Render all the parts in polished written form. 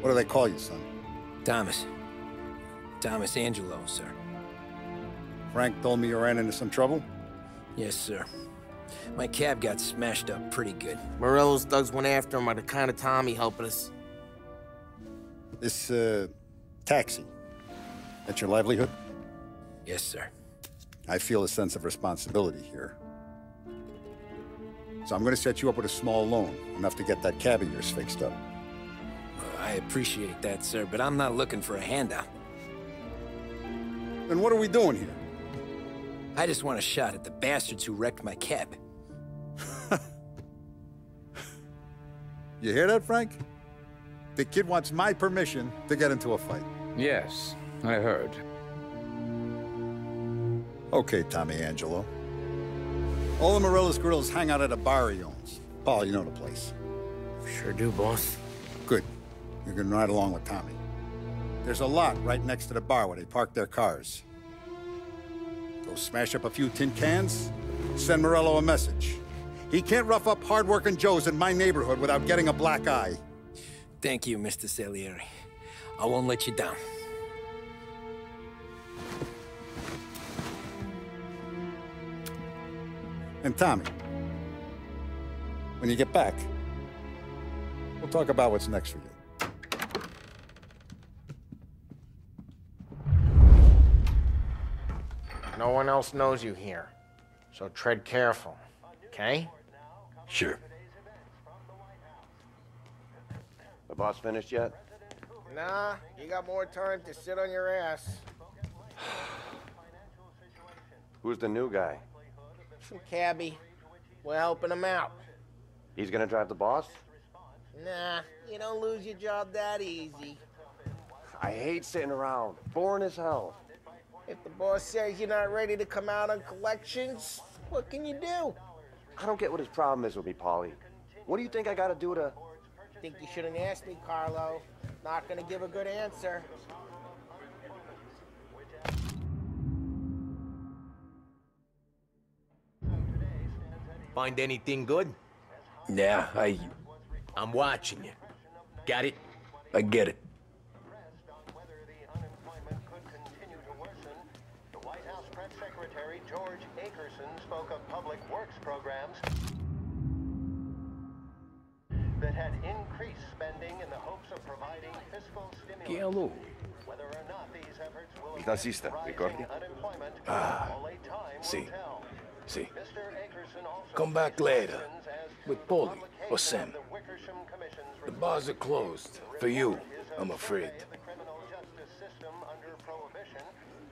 What do they call you, son? Thomas. Thomas Angelo, sir. Frank told me you ran into some trouble? Yes, sir. My cab got smashed up pretty good. Morello's thugs went after him by the kind of Tommy helping us. This, taxi. That's your livelihood? Yes, sir. I feel a sense of responsibility here. So I'm gonna set you up with a small loan, enough to get that cab of yours fixed up. I appreciate that, sir, but I'm not looking for a handout. Then what are we doing here? I just want a shot at the bastards who wrecked my cab. You hear that, Frank? The kid wants my permission to get into a fight. Yes, I heard. Okay, Tommy Angelo. All the Morello's girls hang out at a bar he owns. Paul, you know the place. Sure do, boss. Good. You can ride along with Tommy. There's a lot right next to the bar where they park their cars. Go smash up a few tin cans, send Morello a message. He can't rough up hard-working Joes in my neighborhood without getting a black eye. Thank you, Mr. Salieri. I won't let you down. And Tommy, when you get back, we'll talk about what's next for you. No one else knows you here, so tread careful, okay? Sure. The boss finished yet? Nah, you got more time to sit on your ass. Who's the new guy? Some cabbie. We're helping him out. He's gonna drive the boss? Nah, you don't lose your job that easy. I hate sitting around. Boring as hell. If the boss says you're not ready to come out on collections, what can you do? I don't get what his problem is with me, Paulie. What do you think I gotta do to... Think you shouldn't ask me, Carlo. Not gonna give a good answer. Find anything good? Yeah, I'm watching you. Got it? I get it. The White House Press Secretary George Akerson spoke of public works programs that had increased spending in the hopes of providing fiscal stimulus. Whether or not these efforts will affect rising unemployment, only time will tell. See. Mr. Akerson also Come back later with Paulie or Sam. the Wickersham Commission's The bars are closed. For you, I'm afraid. the criminal justice system under prohibition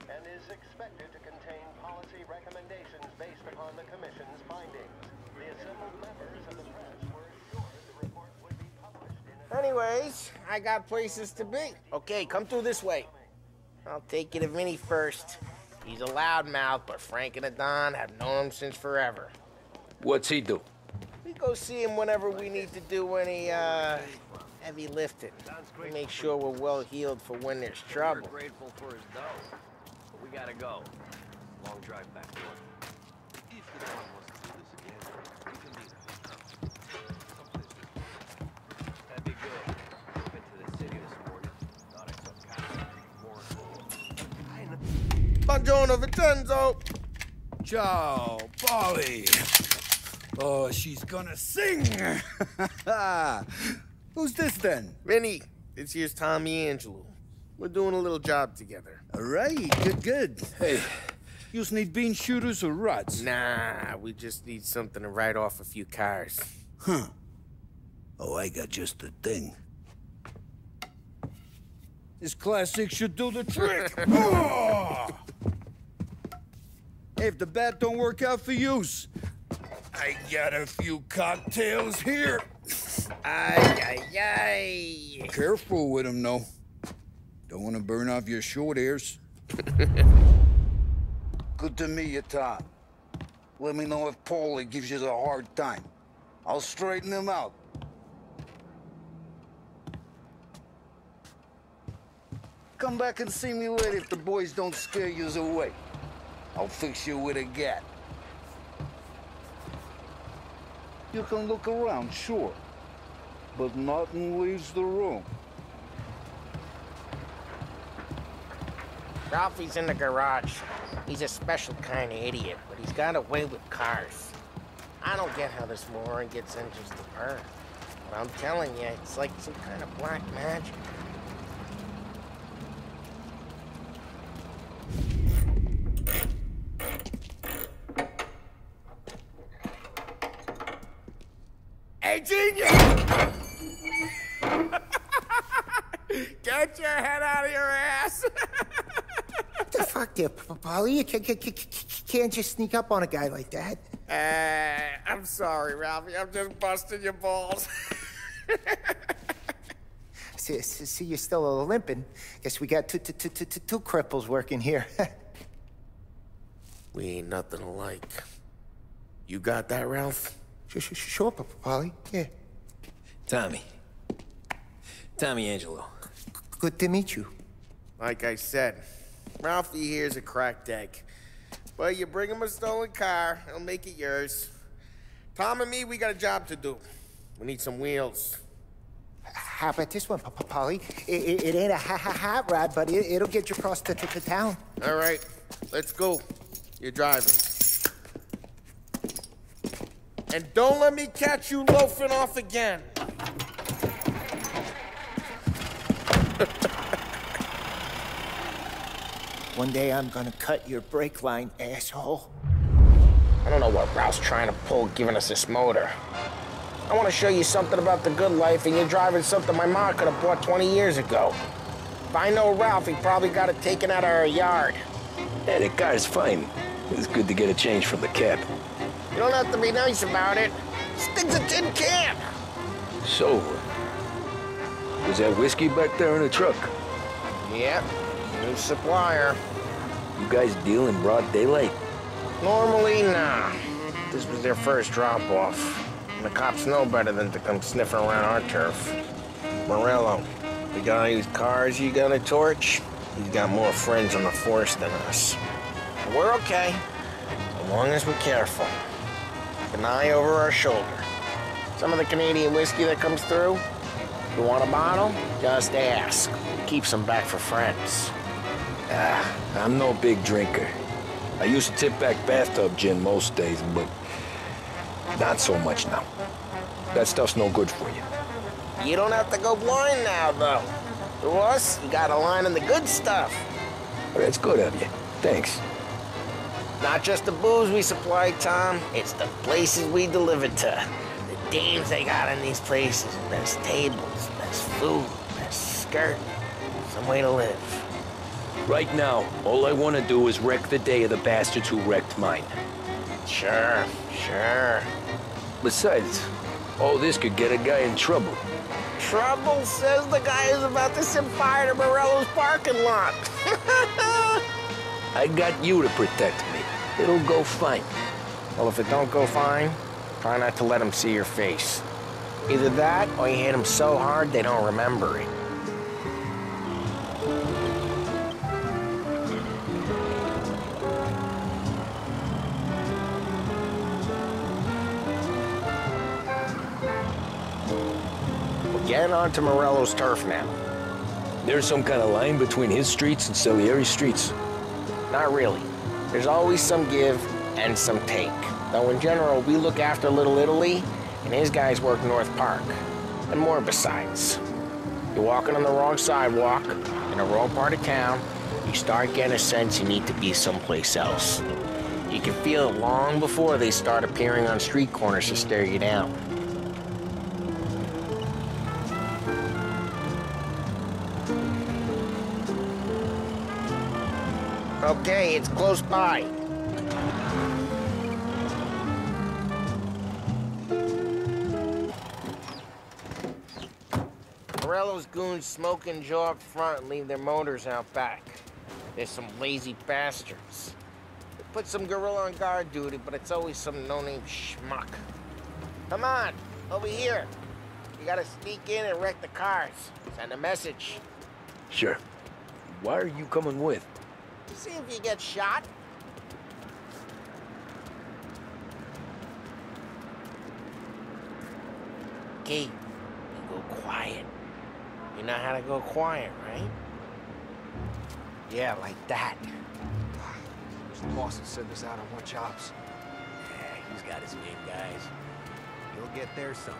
and is expected to contain policy recommendations based upon the Commission's findings. The assembled members of the press were assured the report would be published in Anyways, I got places to be. Okay, come through this way. I'll take you to Vinny first. He's a loudmouth, but Frank and the Don have known him since forever. What's he do? We go see him whenever we need to do any, heavy lifting. We make sure we're well healed for when there's trouble. We're grateful for his dough, but we gotta go. Long drive back north. If the Don wants to do this again, we can be there. That'd be good. I've been to the city this morning. Thought I saw cops more. Buongiorno, Vincenzo! Ciao, Polly. Oh, she's gonna sing. Who's this then? Vinny, this here's Tommy Angelo. We're doing a little job together. All right, good. Hey, you need bean shooters or rods? Nah, we just need something to write off a few cars. Huh. Oh, I got just the thing. This classic should do the trick. Oh! Hey, if the bat don't work out for yous, I got a few cocktails here. Ay. Careful with them, though. Don't want to burn off your short hairs. Good to meet you, Tom. Let me know if Paulie gives you the hard time. I'll straighten him out. Come back and see me later if the boys don't scare yous away. I'll fix you with a gat. You can look around, sure, but nothing leaves the room. Ralphie's in the garage. He's a special kind of idiot, but he's got a way with cars. I don't get how this moron gets engines to burn. But I'm telling you, it's like some kind of black magic. Hey, genius! Get your head out of your ass! What the fuck there, Polly? You can't just sneak up on a guy like that. I'm sorry, Ralphie. I'm just busting your balls. See, you're still limping. Guess we got two cripples working here. We ain't nothing alike. You got that, Ralph? Sure, Polly. Yeah. Tommy. Tommy Angelo. Good to meet you. Like I said, Ralphie here's a cracked egg. But you bring him a stolen car, he'll make it yours. Tom and me, we got a job to do. We need some wheels. How about this one, Polly? It ain't a hot rod, but it'll get you across to town. All right, let's go. You're driving. And don't let me catch you loafing off again. One day I'm gonna cut your brake line, asshole. I don't know what Ralph's trying to pull giving us this motor. I want to show you something about the good life, and you're driving something my mom could have bought 20 years ago. If I know Ralph, he probably got it taken out of our yard. Yeah, the car's fine. It's good to get a change from the cab. You don't have to be nice about it. Sticks a tin can. So, was that whiskey back there in the truck? Yep, new supplier. You guys deal in broad daylight? Normally, nah. This was their first drop-off. And the cops know better than to come sniffing around our turf. Morello, we got all these cars you got a torch? He's got more friends on the force than us. But we're okay, as long as we're careful. Keep an eye over our shoulder. Some of the Canadian whiskey that comes through, you want a bottle? Just ask. Keep some back for friends. I'm no big drinker. I used to tip back bathtub gin most days, but not so much now. That stuff's no good for you. You don't have to go blind now, though. Through us, you got a line in the good stuff. Well, that's good of you. Thanks. Not just the booze we supply, Tom. It's the places we deliver to. The dames they got in these places. Best tables, best food, best skirt. Some way to live. Right now, all I want to do is wreck the day of the bastards who wrecked mine. Sure. Besides, all this could get a guy in trouble. Trouble, says the guy who's about to set fire to Morello's parking lot. I got you to protect me. It'll go fine. Well, if it don't go fine, try not to let them see your face. Either that, or you hit them so hard they don't remember it. Get onto Morello's turf now. There's some kind of line between his streets and Salieri's streets? Not really. There's always some give and some take. Though in general, we look after Little Italy, and his guys work North Park. And more besides. You're walking on the wrong sidewalk, in the wrong part of town, you start getting a sense you need to be someplace else. You can feel it long before they start appearing on street corners to stare you down. Okay, it's close by. Morello's goons smoke and jaw up front and leave their motors out back. There's some lazy bastards. They put some gorilla on guard duty, but it's always some no-name schmuck. Come on, over here. You gotta sneak in and wreck the cars. Send a message. Sure. Why are you coming with? See if you get shot. Okay, you go quiet. You know how to go quiet, right? Yeah, like that. The boss has sent us out on what jobs? Yeah, he's got his main guys. You'll get there someday.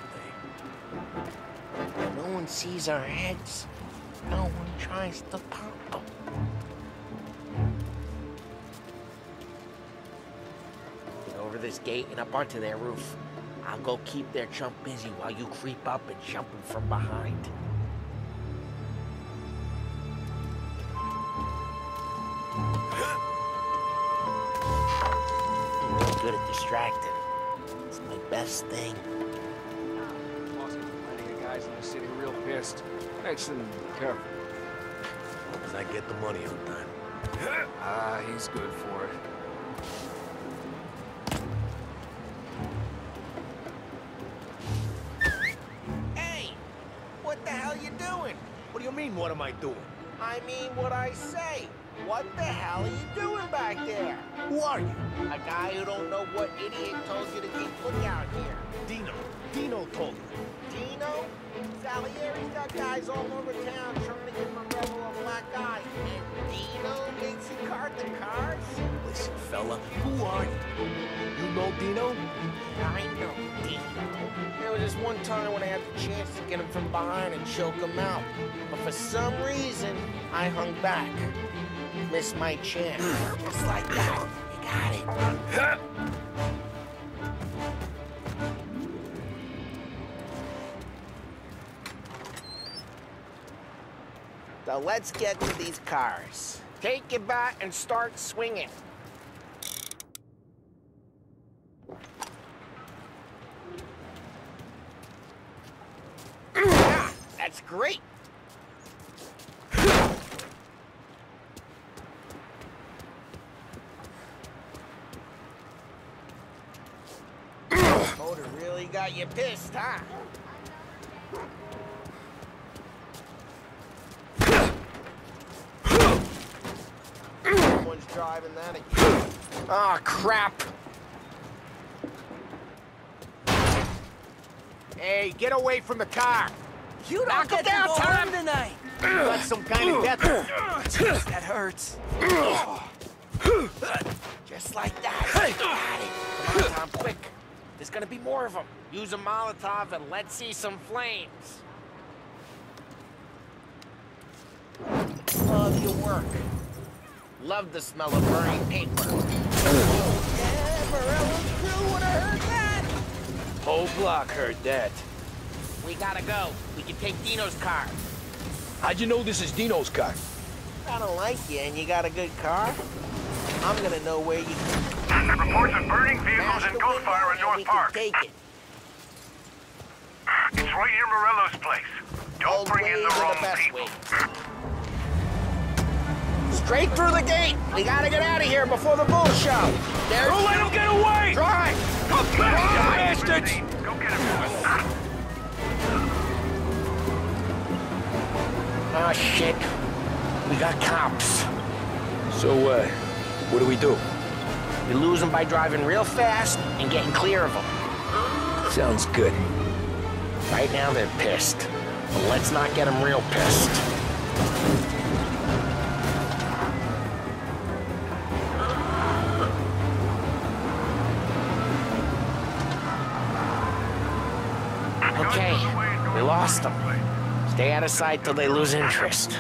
No one sees our heads. No one tries to pop them. Get over this gate and up onto their roof. I'll go keep their chump busy while you creep up and jump him from behind. I'm really good at distracting. It's my best thing. Boss has plenty of guys in the city real pissed. Makes them careful. As I get the money on time. Ah, he's good for it. Hey! What the hell you doing? What do you mean, what am I doing? I mean what I say. What the hell are you doing back there? Who are you? A guy who don't know what idiot told you to keep lookout here. Dino. Dino told me. Dino? Salieri's got guys all over town trying to give Morello a black eye. And Dino makes you card the cards? Listen, fella, who are you? You know Dino? I know Dino. There was this one time when I had the chance to get him from behind and choke him out. But for some reason, I hung back. Missed my chance. Just like that. You got it. So let's get to these cars. Take your bat and start swinging. Yeah, that's great. Motor really got you pissed, huh? Someone's driving that again. Oh, crap. Hey, get away from the car. You Knock him down, Tom! tonight. You got some kind of death. Jeez, that hurts. Just like that. Got it. Come on, Tom, quick. There's gonna be more of them. Use a Molotov and let's see some flames. Love your work. Love the smell of burning paper. Yeah, Morello's crew would have heard that. Whole block heard that. We gotta go. We can take Dino's car. How'd you know this is Dino's car? I don't like you and you got a good car. I'm gonna know where you Reports of burning vehicles and gunfire in North Park. take it. It's right near Morello's place. Don't Old bring in ways the are wrong best people. ways. Straight through the gate. We gotta get out of here before the bull show. There's... Don't let him get away! Drive! Come back, you bastards! Go get him. Oh, shit. We got cops. So, what do we do? We lose them by driving real fast and getting clear of them. Sounds good. Right now, they're pissed. But let's not get them real pissed. Okay, we lost them. Stay out of sight till they lose interest.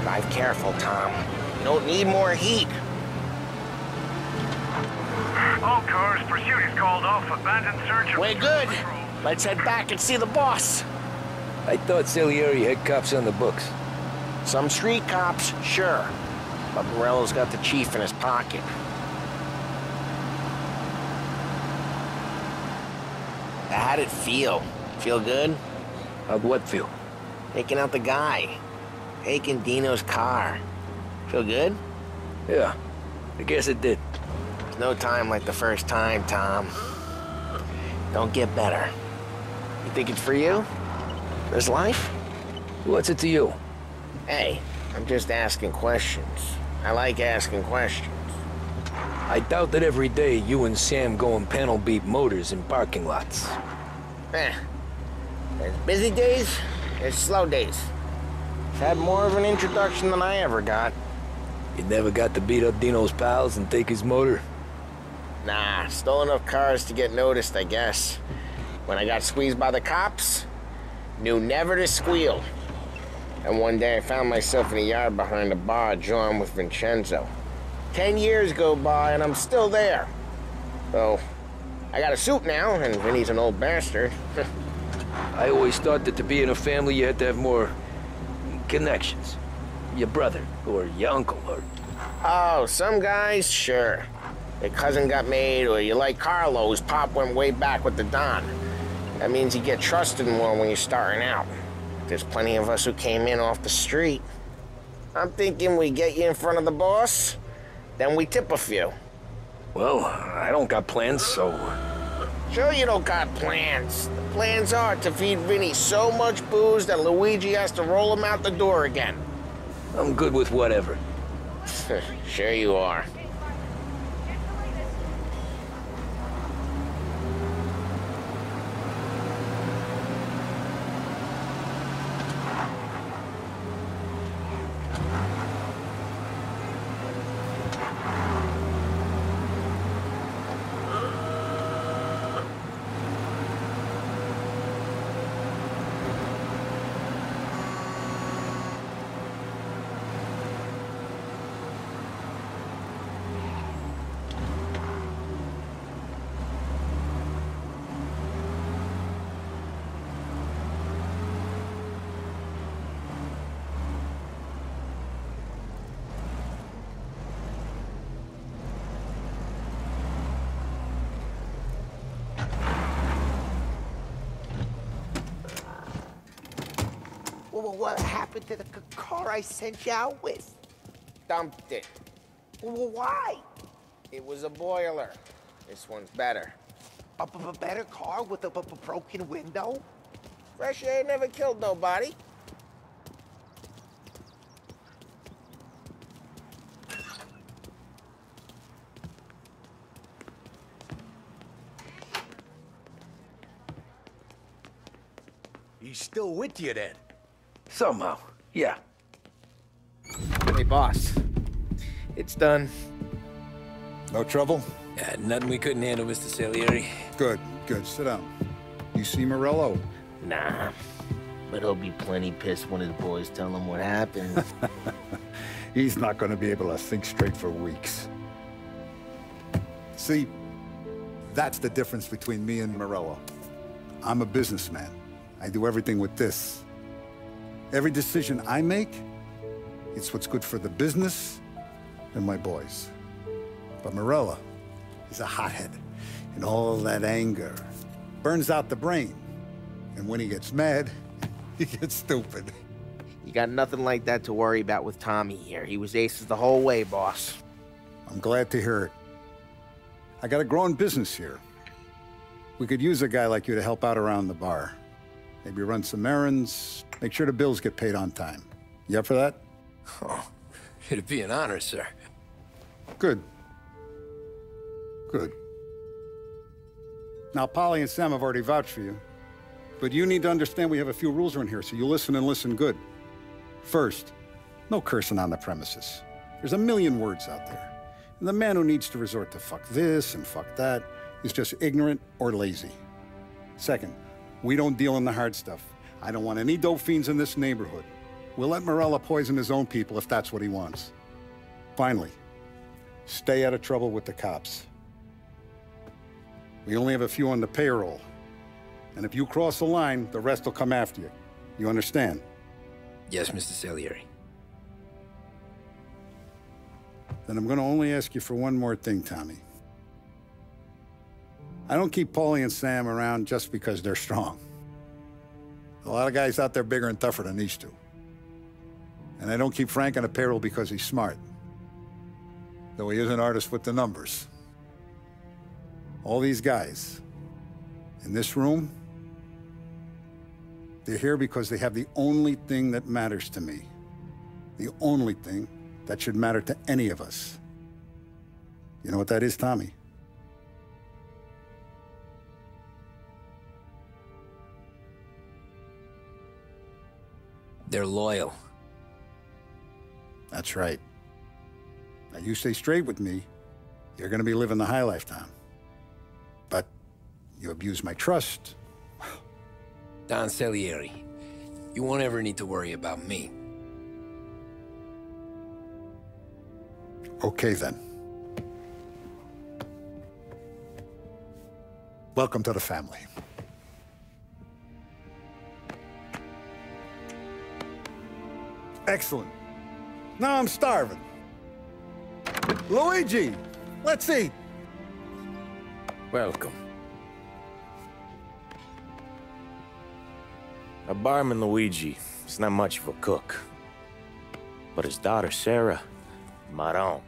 Drive careful, Tom. You don't need more heat. All cars, pursuit is called off. Abandoned search of... We're good. Let's head back and see the boss. I thought Salieri had cops on the books. Some street cops, sure. But Morello's got the chief in his pocket. How'd it feel? Feel good? How'd what feel? Taking out the guy. Taking Dino's car. Feel good? Yeah, I guess it did. There's no time like the first time, Tom. Don't get better. You think it's for you? This life? What's it to you? Hey, I'm just asking questions. I like asking questions. I doubt that every day you and Sam go and panel beat motors in parking lots. There's busy days, there's slow days. It's had more of an introduction than I ever got. You never got to beat up Dino's pals and take his motor? Nah, stole enough cars to get noticed, I guess. When I got squeezed by the cops, knew never to squeal. And one day I found myself in a yard behind a bar, drawing with Vincenzo. 10 years go by and I'm still there. So, I got a suit now, and Vinny's an old bastard. I always thought that to be in a family you had to have more connections. Your brother, or your uncle, or... Oh, some guys, sure. Their cousin got made, or you like Carlos, Pop went way back with the Don. That means you get trusted more when you're starting out. There's plenty of us who came in off the street. I'm thinking we get you in front of the boss, then we tip a few. Well, I don't got plans, so... Sure you don't got plans. The plans are to feed Vinny so much booze that Luigi has to roll him out the door again. I'm good with whatever. Sure you are. Well, what happened to the car I sent you out with? Dumped it. Well, why? It was a boiler. This one's better. A better car with a broken window? Fresh air never killed nobody. He's still with you then? Somehow, yeah. Hey, boss. It's done. No trouble? Nothing we couldn't handle, Mr. Salieri. Good, good. Sit down. You see Morello? Nah. But he'll be plenty pissed when his boys tell him what happened. He's not going to be able to think straight for weeks. See, that's the difference between me and Morello. I'm a businessman. I do everything with this. Every decision I make, it's what's good for the business and my boys. But Morello is a hothead, and all that anger burns out the brain. And when he gets mad, he gets stupid. You got nothing like that to worry about with Tommy here. He was aces the whole way, boss. I'm glad to hear it. I got a growing business here. We could use a guy like you to help out around the bar. Maybe run some errands, make sure the bills get paid on time. You up for that? Oh, it'd be an honor, sir. Good. Good. Now, Polly and Sam have already vouched for you. But you need to understand we have a few rules around here, so you listen and listen good. First, no cursing on the premises. There's a million words out there. And the man who needs to resort to fuck this and fuck that is just ignorant or lazy. Second, we don't deal in the hard stuff. I don't want any dope fiends in this neighborhood. We'll let Morello poison his own people if that's what he wants. Finally, stay out of trouble with the cops. We only have a few on the payroll. And if you cross the line, the rest will come after you. You understand? Yes, Mr. Salieri. Then I'm going to only ask you for one more thing, Tommy. I don't keep Paulie and Sam around just because they're strong. A lot of guys out there bigger and tougher than these two. And I don't keep Frank on the payroll because he's smart. Though he is an artist with the numbers. All these guys in this room, They're here because they have the only thing that matters to me. The only thing that should matter to any of us. You know what that is, Tommy? They're loyal. That's right. Now, you stay straight with me, you're gonna be living the high life, Tom. But you abuse my trust. Don Salieri, you won't ever need to worry about me. Okay, then. Welcome to the family. Excellent. Now I'm starving. Luigi, let's eat. Welcome. Our barman Luigi is not much of a cook. But his daughter Sarah, Maron,